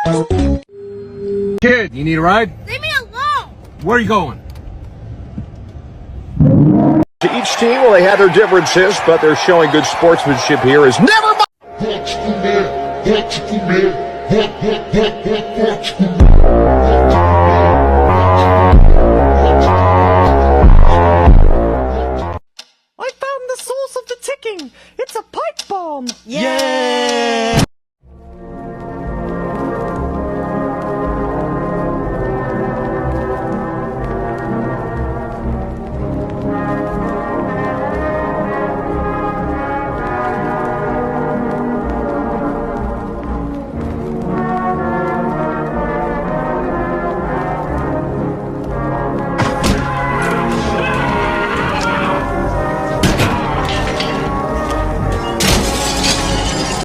Kid, you need a ride? Leave me alone! Where are you going? To each team, well, they have their differences, but they're showing good sportsmanship here. Is never mind. I found the source of the ticking. It's a pipe bomb. Yay!